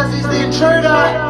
because he's the intruder.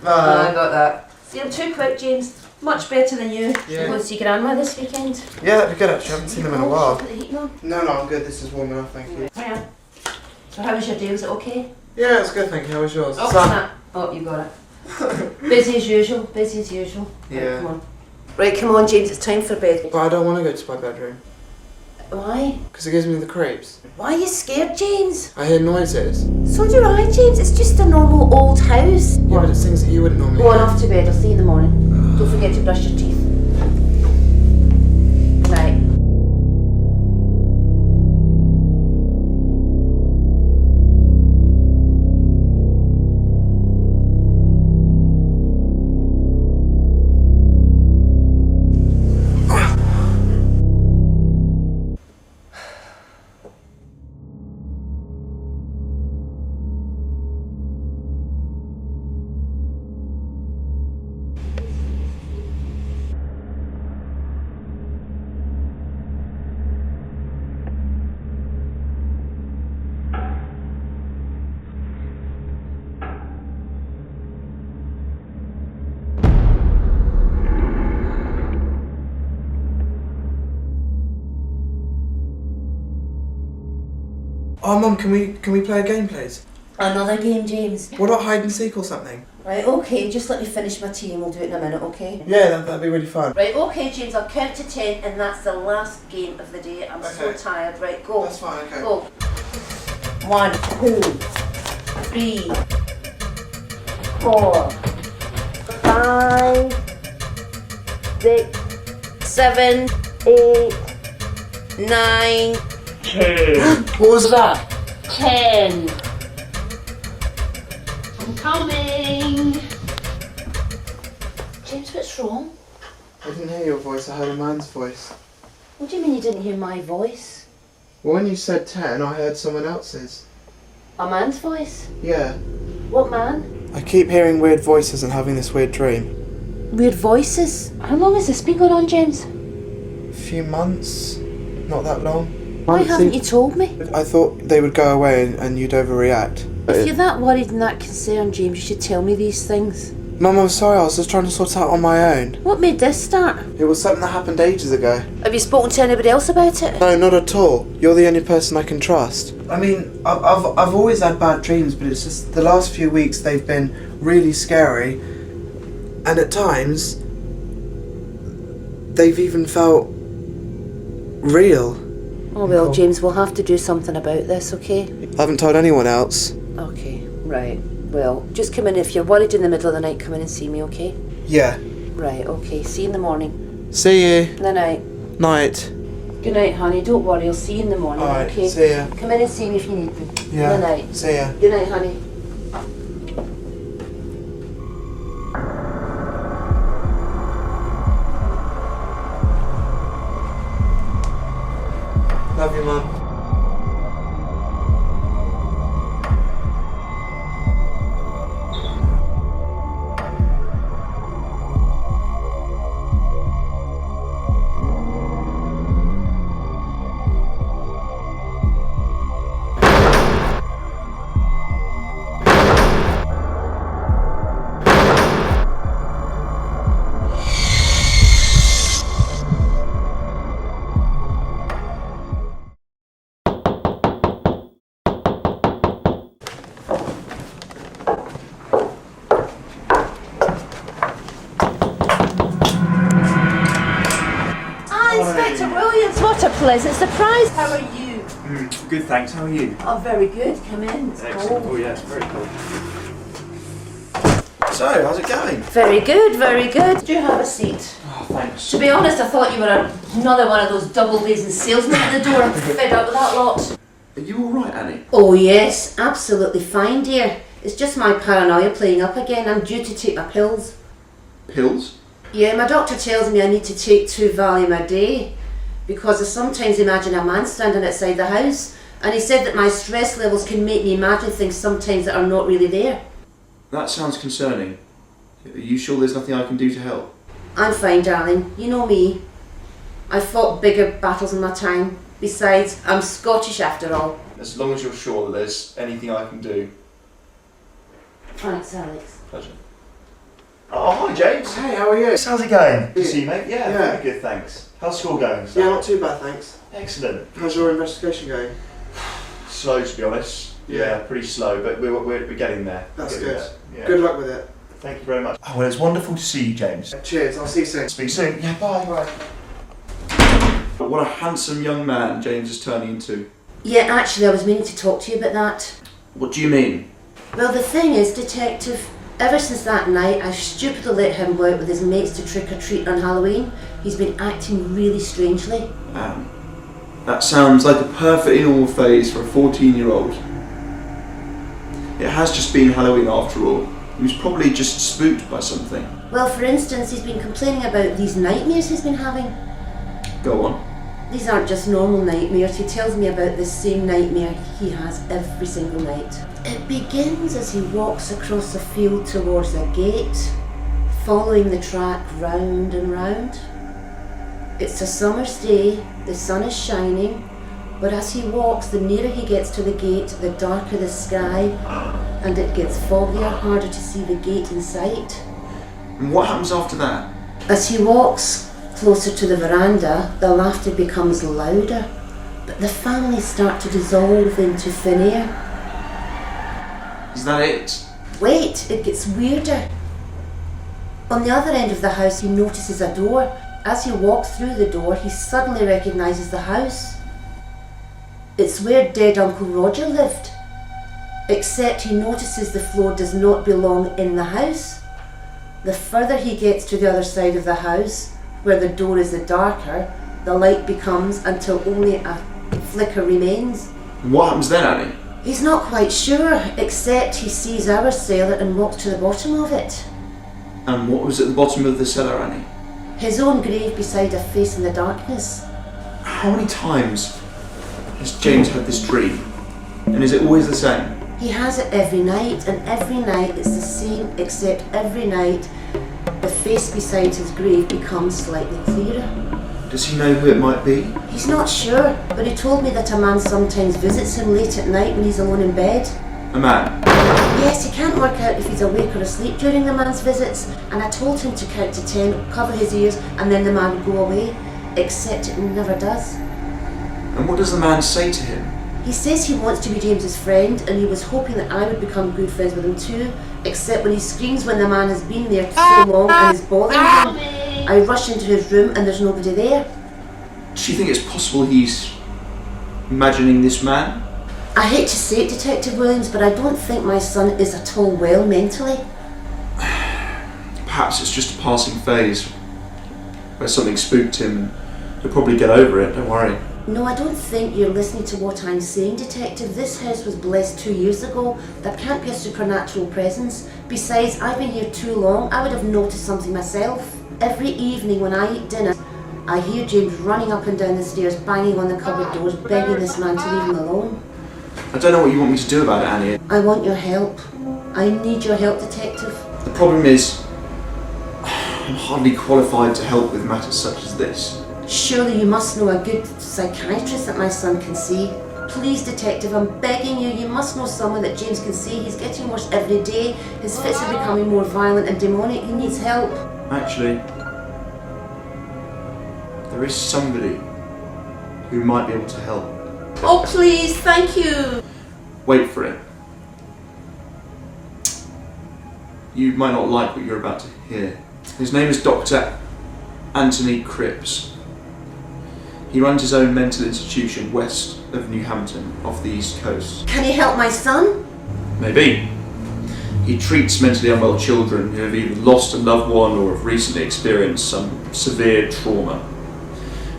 I got that. See, I'm too quick, James. Much better than you. Yeah. You going to see Grandma this weekend? Yeah, that'd be good actually. I haven't seen them in a while. Put the heating on. No, I'm good. This is warm enough, thank you. Yeah. So how was your day? Was it okay? Yeah, it's good, thank you. How was yours? Oh, snap. Oh, you got it. Busy as usual. Busy as usual. Yeah. Right, come on. Right, come on, James. It's time for bed. But I don't want to go to my bedroom. Why? Because it gives me the creeps. Why are you scared, James? I hear noises. So do I, James. It's just a normal old house. Yeah, but it's things that you wouldn't normally Go on hear. off to bed. I'll see you in the morning. Don't forget to brush your teeth. Good night. Oh, Mum, can we play a game, please? Another game, James. What about hide and seek or something? Right, okay, just let me finish my tea and we'll do it in a minute, okay? Yeah, that'd be really fun. Right, okay, James, I'll count to 10 and that's the last game of the day. I'm so Okay. tired. Right, go. That's fine, okay. Go. 1, 2, 3, 4, 5, 6, 7, 8, 9, 10. What was that? 10. I'm coming. James, what's wrong? I didn't hear your voice, I heard a man's voice. What do you mean you didn't hear my voice? Well, when you said 10, I heard someone else's. A man's voice? Yeah. What man? I keep hearing weird voices and having this weird dream. Weird voices? How long has this been going on, James? A few months, not that long. Why haven't you told me? I thought they would go away and you'd overreact. If you're that worried and that concerned, James, you should tell me these things. Mum, I'm sorry, I was just trying to sort it out on my own. What made this start? It was something that happened ages ago. Have you spoken to anybody else about it? No, not at all. You're the only person I can trust. I mean, I've always had bad dreams, but it's just the last few weeks they've been really scary. And at times, they've even felt real. Oh well, James, we'll have to do something about this, okay? I haven't told anyone else. Okay, right. Well, just come in if you're worried in the middle of the night, come in and see me, okay? Yeah. Right, okay. See you in the morning. See you. Good night. Night. Good night, honey. Don't worry, I'll see you in the morning, Alright, okay? see ya. Come in and see me if you need me. Yeah. Good night. See ya. Good night, honey. Love you, Mum. Inspector Williams, what a pleasant surprise. How are you? Good, thanks. How are you? Oh, very good. Come in. It's Excellent. cold. Oh, yes, very cool. So, how's it going? Very good, very good. Do have a seat. Oh, thanks. To be honest, I thought you were another one of those double-faced salesmen at the door. I'm fed up with that lot. Are you alright, Annie? Oh yes, absolutely fine, dear. It's just my paranoia playing up again. I'm due to take my pills. Pills? Yeah, my doctor tells me I need to take 2 Valium a day because I sometimes imagine a man standing outside the house, and he said that my stress levels can make me imagine things sometimes that are not really there. That sounds concerning. Are you sure there's nothing I can do to help? I'm fine, darling. You know me. I've fought bigger battles in my time. Besides, I'm Scottish after all. As long as you're sure that there's anything I can do. Thanks, Alex. Pleasure. Oh, hi, James. Hey, how are you? How's it going? Good to Yeah. see you, mate. Yeah, Yeah. very good, thanks. How's school going? Yeah, not too bad, thanks. Excellent. How's your investigation going? Slow, to be honest. Yeah. Pretty slow, but we're getting there. That's Getting good. there. Yeah. Good luck with it. Thank you very much. Oh, well, it's wonderful to see you, James. Cheers, I'll see you soon. Speak soon. Yeah, bye. Bye. But what a handsome young man James is turning into. Yeah, actually, I was meaning to talk to you about that. What do you mean? Well, the thing is, Detective, ever since that night, I stupidly let him go out with his mates to trick-or-treat on Halloween. He's been acting really strangely. That sounds like a perfectly normal phase for a 14-year-old. It has just been Halloween after all. He was probably just spooked by something. Well, for instance, he's been complaining about these nightmares he's been having. Go on. These aren't just normal nightmares. He tells me about this same nightmare he has every single night. It begins as he walks across the field towards a gate, following the track round and round. It's a summer's day, the sun is shining, but as he walks, the nearer he gets to the gate, the darker the sky, and it gets foggier, harder to see the gate in sight. And what happens after that? As he walks closer to the veranda, the laughter becomes louder, but the family start to dissolve into thin air. Is that it? Wait, it gets weirder. On the other end of the house, he notices a door. As he walks through the door, he suddenly recognises the house. It's where dead Uncle Roger lived, except he notices the floor does not belong in the house. The further he gets to the other side of the house, where the door is the darker, the light becomes until only a flicker remains. What happens then, Annie? He's not quite sure, except he sees our cellar and walks to the bottom of it. And what was at the bottom of the cellar, Annie? His own grave beside a face in the darkness. How many times has James had this dream? And is it always the same? He has it every night, and every night it's the same, except every night the face beside his grave becomes slightly clearer. Does he know who it might be? He's not sure, but he told me that a man sometimes visits him late at night when he's alone in bed. A man? Yes, he can't work out if he's awake or asleep during the man's visits, and I told him to count to 10, cover his ears, and then the man would go away, except it never does. And what does the man say to him? He says he wants to be James's friend, and he was hoping that I would become good friends with him too, except when he screams when the man has been there so long and is bothering him. I rush into his room and there's nobody there. Do you think it's possible he's imagining this man? I hate to say it, Detective Williams, but I don't think my son is at all well mentally. Perhaps it's just a passing phase where something spooked him. He'll probably get over it, don't worry. No, I don't think you're listening to what I'm saying, Detective. This house was blessed 2 years ago. That can't be a supernatural presence. Besides, I've been here too long. I would have noticed something myself. Every evening when I eat dinner, I hear James running up and down the stairs, banging on the cupboard doors, begging this man to leave him alone. I don't know what you want me to do about it, Annie. I want your help. I need your help, Detective. The problem is, I'm hardly qualified to help with matters such as this. Surely you must know a good psychiatrist that my son can see. Please, Detective, I'm begging you, you must know someone that James can see. He's getting worse every day. His fits are becoming more violent and demonic. He needs help. Actually, there is somebody who might be able to help. Oh, please, thank you. Wait for it. You might not like what you're about to hear. His name is Dr. Anthony Cripps. He runs his own mental institution west of New Hampton, off the East Coast. Can he help my son? Maybe. He treats mentally unwell children who have either lost a loved one or have recently experienced some severe trauma.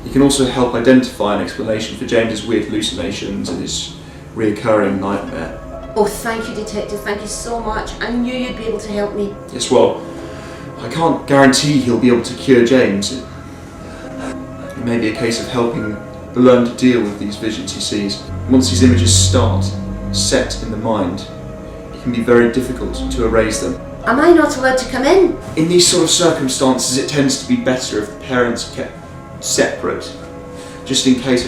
He can also help identify an explanation for James's weird hallucinations and his reoccurring nightmare. Oh, thank you, Detective. Thank you so much. I knew you'd be able to help me. Yes, well, I can't guarantee he'll be able to cure James. It may be a case of helping learn to deal with these visions he sees. Once these images start, set in the mind, it can be very difficult to erase them. Am I not allowed to come in? In these sort of circumstances, it tends to be better if the parents are kept separate, just in case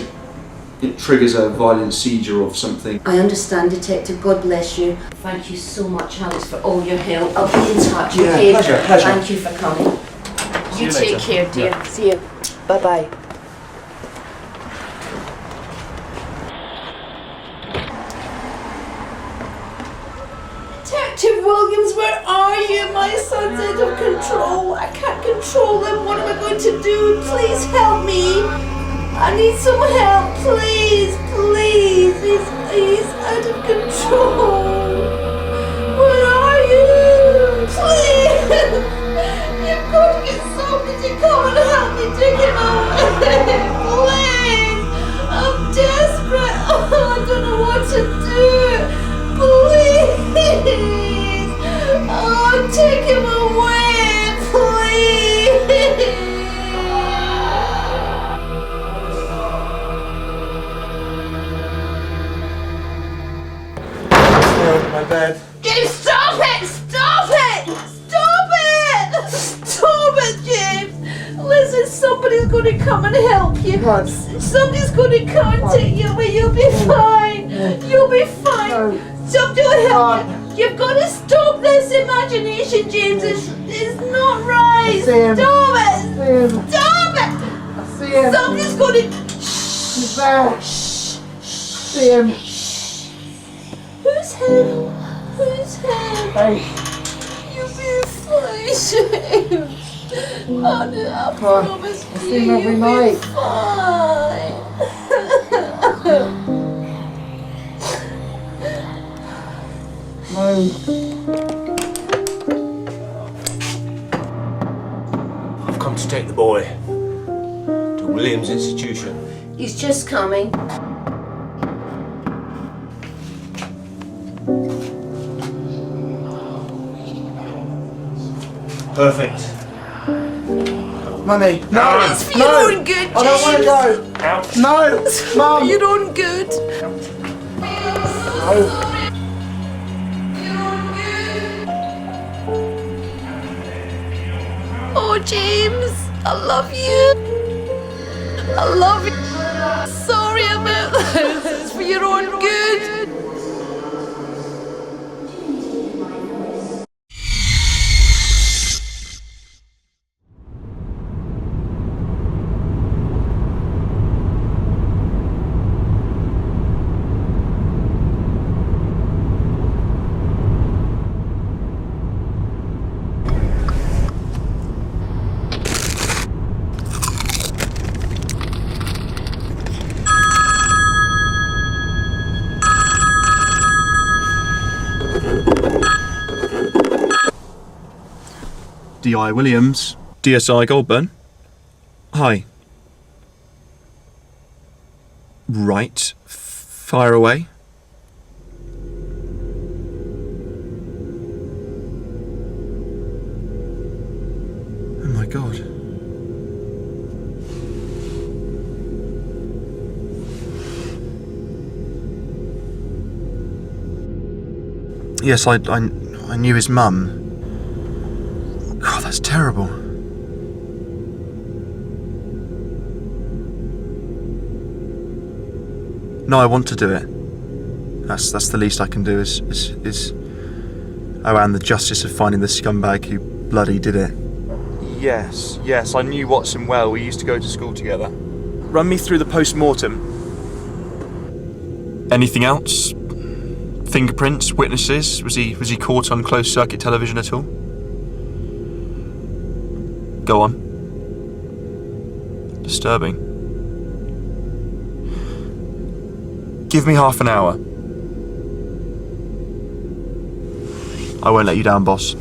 it triggers a violent seizure or something. I understand, Detective. God bless you. Thank you so much, Alex, for all your help. I'll be in touch, Yeah, okay? pleasure. Thank you for coming. See You you take later. care, dear. Yeah. See you. Bye-bye. Detective Williams, where are you? My son's out of control. I can't control him. What am I going to do? Please help me. I need some help, please, please. He's out of control. Where are you? Please. You've got to get somebody to come and help me take him away. Please. I'm desperate. Oh, I don't know what to do. Please! Oh, take him away, please! Stay over my bed. James, stop it! Stop it! Stop it! Stop it, James! Listen, somebody's going to come and help you. What? Somebody's going to come and take you away. You'll be fine. You'll be fine. No. Somebody will help you. You've got to stop this imagination, James. It's not right. See him. Stop it. See him. Stop it. I see him. Somebody's going to... He's there. See him. Who's him? Who's him? Hey. You'll be fine, James. Oh, no, I promise I you, see him every you'll night. be fine. No. I've come to take the boy to Williams Institution. He's just coming. Perfect. Money. No. It's for No. your own good, James. I don't want to go. Out. No. Mum. For your own good. No. Oh, James, I love you. I love you. Sorry about this. It's for your own good. D.I. Williams, DSI Goldburn. Hi. Right. Fire away. Oh my god. Yes, I knew his mum. God, that's terrible. No, I want to do it. That's the least I can do is oh, and the justice of finding the scumbag who bloody did it. Yes, I knew Watson well. We used to go to school together. Run me through the post-mortem. Anything else? Fingerprints, witnesses? Was he caught on closed-circuit television at all? Go on. Disturbing. Give me half an hour. I won't let you down, boss.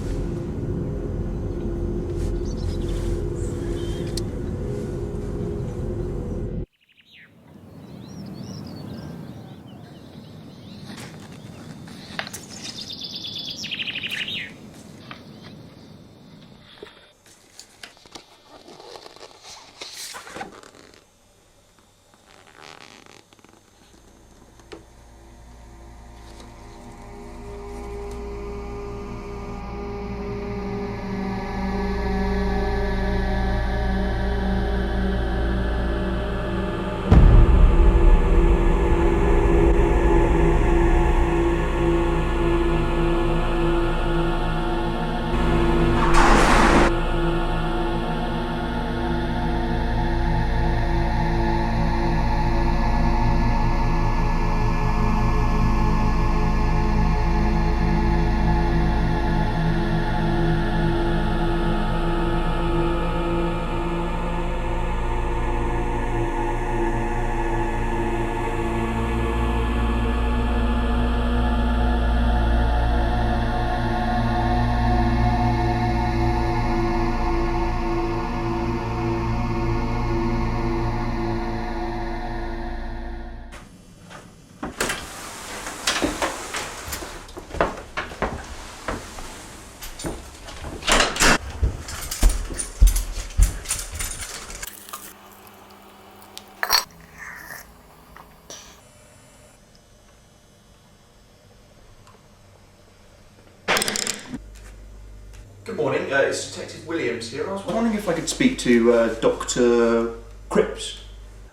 Good morning, it's Detective Williams here. I was wondering if I could speak to Dr. Cripps.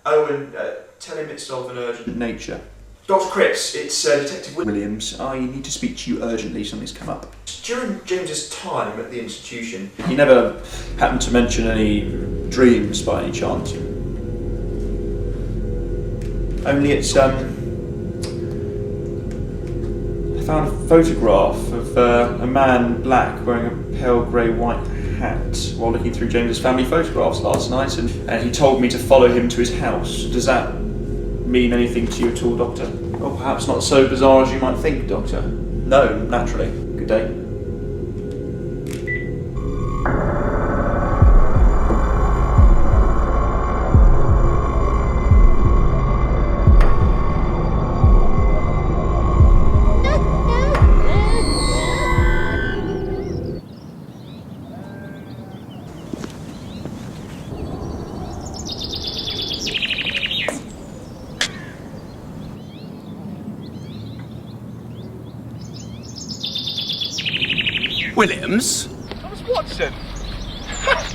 Oh, and tell him it's of an urgent nature. Dr. Cripps, it's Detective Williams. I need to speak to you urgently, something's come up. During James's time at the institution, he never happened to mention any dreams by any chance. Only it's, I found a photograph of a man in black wearing a pale grey-white hat while looking through James's family photographs last night, and he told me to follow him to his house. Does that mean anything to you at all, Doctor? Or perhaps not so bizarre as you might think, Doctor? No, naturally. Good day. Williams? Thomas Watson!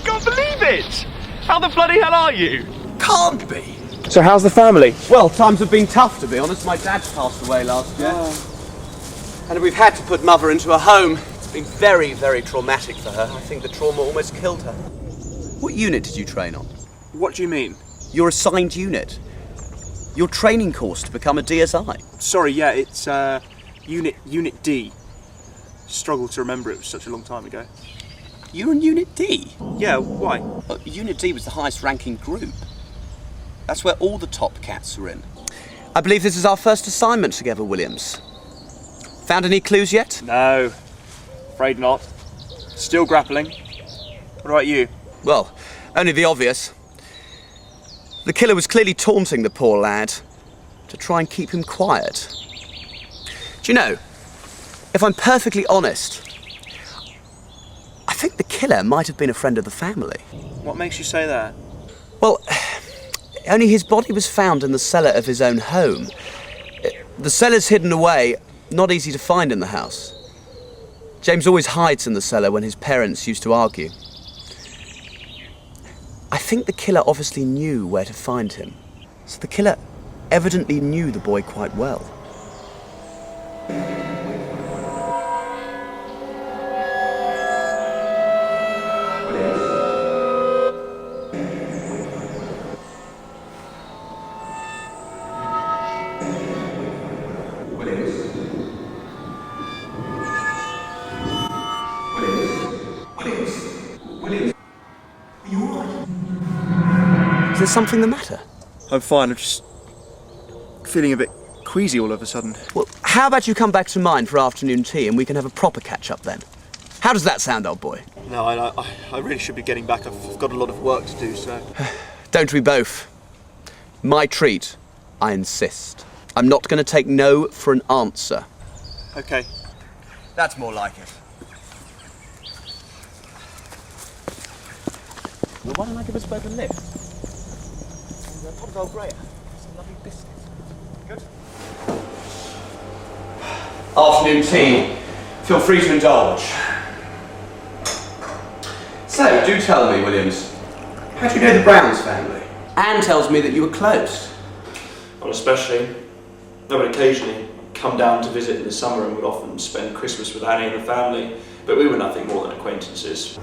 Can't believe it! How the bloody hell are you? Can't be. So how's the family? Well, times have been tough, to be honest. My dad passed away last year. And we've had to put Mother into a home. It's been very, very traumatic for her. I think the trauma almost killed her. What unit did you train on? What do you mean? Your assigned unit. Your training course to become a DSI. Sorry, yeah, it's Unit D. Struggle to remember, it was such a long time ago. You're in Unit D? Yeah, why? Well, Unit D was the highest ranking group. That's where all the top cats are in. I believe this is our first assignment together, Williams. Found any clues yet? No, afraid not. Still grappling. What about you? Well, only the obvious. The killer was clearly taunting the poor lad. to try and keep him quiet. Do you know, if I'm perfectly honest, I think the killer might have been a friend of the family. What makes you say that? Well, only his body was found in the cellar of his own home. The cellar's hidden away, not easy to find in the house. James always hides in the cellar when his parents used to argue. I think the killer obviously knew where to find him. So the killer evidently knew the boy quite well. Is there something the matter? I'm fine, I'm just feeling a bit queasy all of a sudden. Well, how about you come back to mine for afternoon tea and we can have a proper catch-up then? How does that sound, old boy? No, I really should be getting back. I've got a lot of work to do, so... Don't we both? My treat, I insist. I'm not going to take no for an answer. Okay. That's more like it. Well, why don't I give us both a lift? A pot of old Grey. Some lovely biscuits. Good. Afternoon tea. Feel free to indulge. So, do tell me, Williams, how do you know the Browns family? Anne tells me that you were close. Not especially. I would occasionally come down to visit in the summer and would often spend Christmas with Annie and the family, but we were nothing more than acquaintances.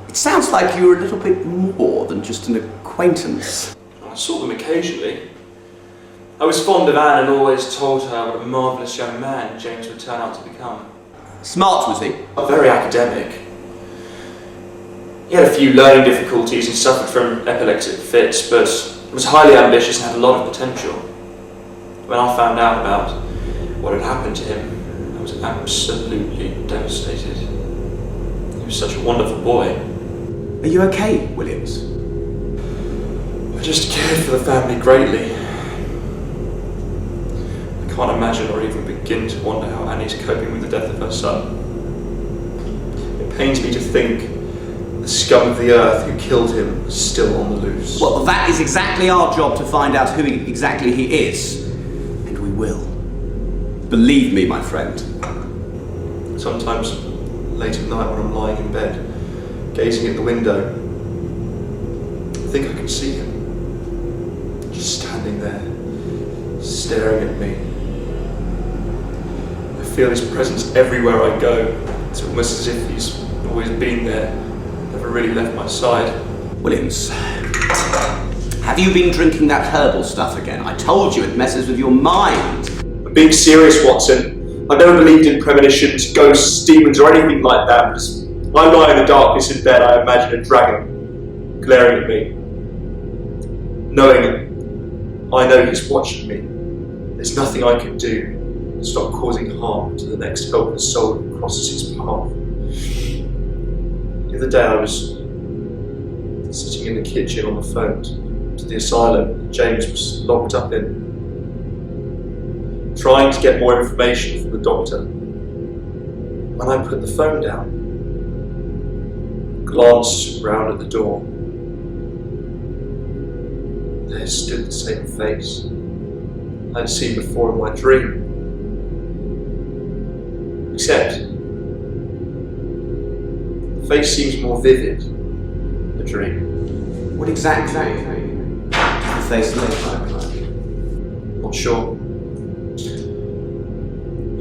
It sounds like you were a little bit more than just an acquaintance. I saw them occasionally. I was fond of Anne and always told her what a marvellous young man James would turn out to become. Smart, was he? Very academic. He had a few learning difficulties and suffered from epileptic fits, but was highly ambitious and had a lot of potential. When I found out about what had happened to him, I was absolutely devastated. He was such a wonderful boy. Are you okay, Williams? I just cared for the family greatly. I can't imagine or even begin to wonder how Annie's coping with the death of her son. It pains me to think the scum of the earth who killed him is still on the loose. Well, that is exactly our job, to find out who exactly he is. And we will. Believe me, my friend. Sometimes, late at night when I'm lying in bed, gazing at the window, I think I can see him. Just standing there, staring at me. I feel his presence everywhere I go. It's almost as if he's always been there, never really left my side. Williams, have you been drinking that herbal stuff again? I told you it messes with your mind. I'm being serious, Watson. I've never believed in premonitions, ghosts, demons, or anything like that. But as I lie in the darkness in bed, I imagine a dragon glaring at me, knowing I know he's watching me. There's nothing I can do to stop causing harm to the next helpless soul who crosses his path. The other day I was sitting in the kitchen on the phone to the asylum James was locked up in, trying to get more information from the doctor. When I put the phone down, glanced round at the door, there stood the same face I'd seen before in my dream. Except, the face seems more vivid than the dream. What exactly does the face look like? Not sure.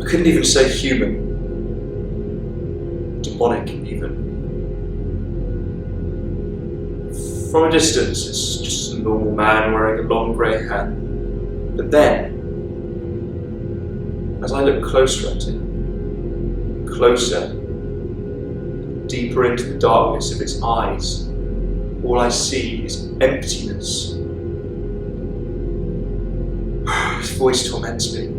I couldn't even say human. Demonic, even. From a distance, it's just a normal man wearing a long grey hat. But then, as I look closer at it, closer, deeper into the darkness of its eyes, all I see is emptiness. His voice torments me.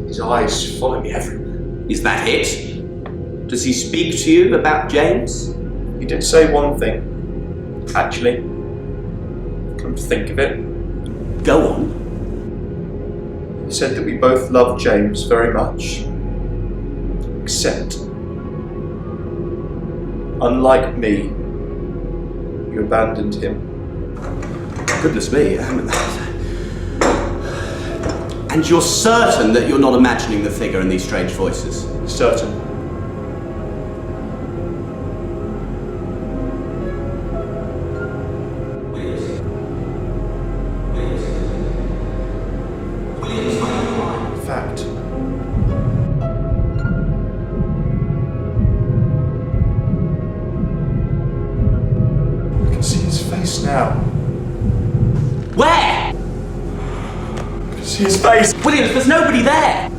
His eyes follow me everywhere. Is that it? Does he speak to you about James? He did say one thing, actually. Come to think of it. Go on. He said that we both loved James very much, except, unlike me, you abandoned him. Goodness me. And you're certain that you're not imagining the figure in these strange voices? Certain. Fact. I can see his face now. Where? I can see his face. Williams, there's nobody there!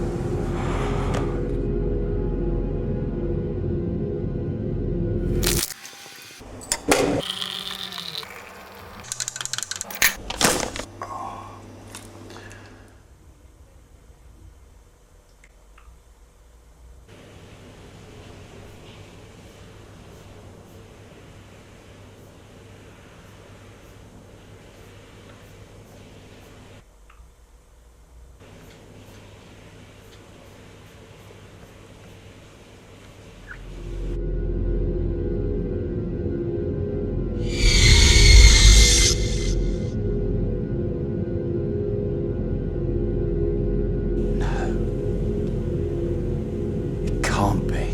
Can't be.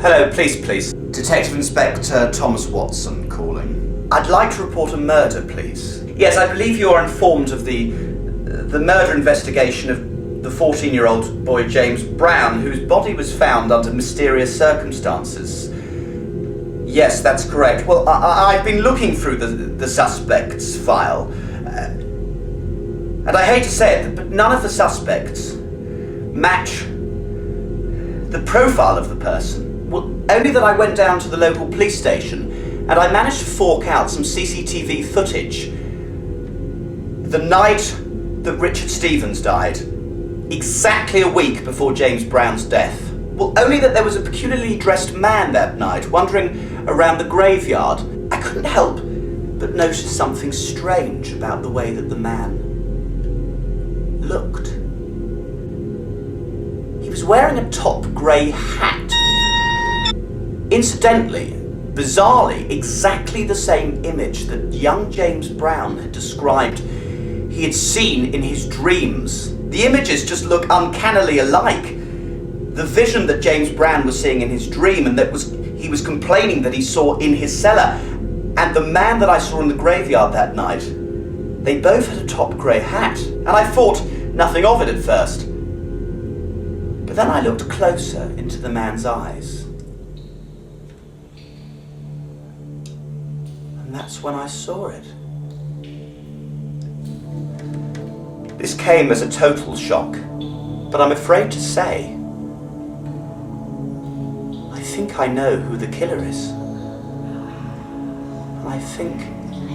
Hello, please. Detective Inspector Thomas Watson calling. I'd like to report a murder, please. Yes, I believe you are informed of the murder investigation of the 14-year-old boy James Brown, whose body was found under mysterious circumstances. Yes, that's correct. Well, I've been looking through the suspect's file, and I hate to say it, but none of the suspects match the profile of the person. Well, only that I went down to the local police station and I managed to fork out some CCTV footage. The night that Richard Stevens died, exactly a week before James Brown's death. Well, only that there was a peculiarly dressed man that night wandering around the graveyard. I couldn't help but notice something strange about the way that the man looked. He was wearing a top grey hat. Incidentally, bizarrely, exactly the same image that young James Brown had described he had seen in his dreams. The images just look uncannily alike. The vision that James Brown was seeing in his dream and that he was complaining that he saw in his cellar, and the man that I saw in the graveyard that night, they both had a top grey hat. And I thought nothing of it at first. But then I looked closer into the man's eyes. And that's when I saw it. This came as a total shock, but I'm afraid to say, I think I know who the killer is. And I think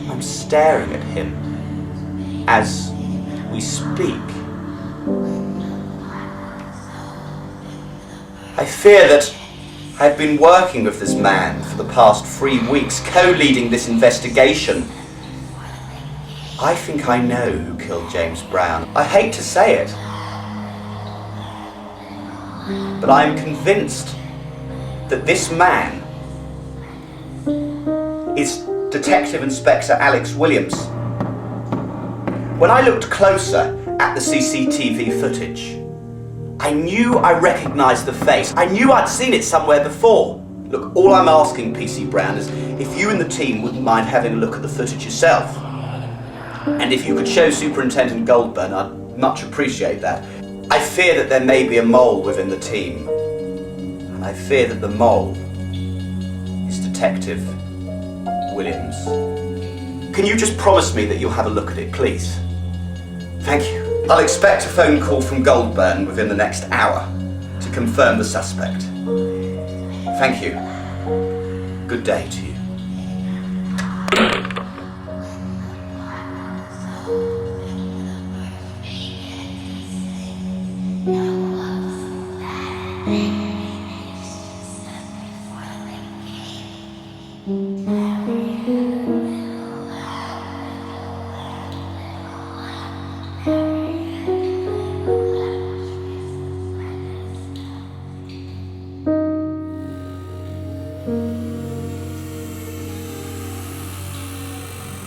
I'm staring at him as we speak. I fear that I've been working with this man for the past 3 weeks, co-leading this investigation. I think I know who killed James Brown. I hate to say it, but I am convinced that this man is Detective Inspector Alex Williams. When I looked closer at the CCTV footage, I knew I recognised the face. I knew I'd seen it somewhere before. Look, all I'm asking, PC Brown, is if you and the team wouldn't mind having a look at the footage yourself. And if you could show Superintendent Goldburn, I'd much appreciate that. I fear that there may be a mole within the team. And I fear that the mole is Detective Williams. Can you just promise me that you'll have a look at it, please? Thank you. I'll expect a phone call from Goldburn within the next hour to confirm the suspect. Thank you. Good day to you.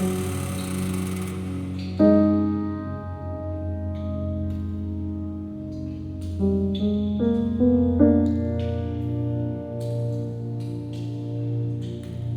you.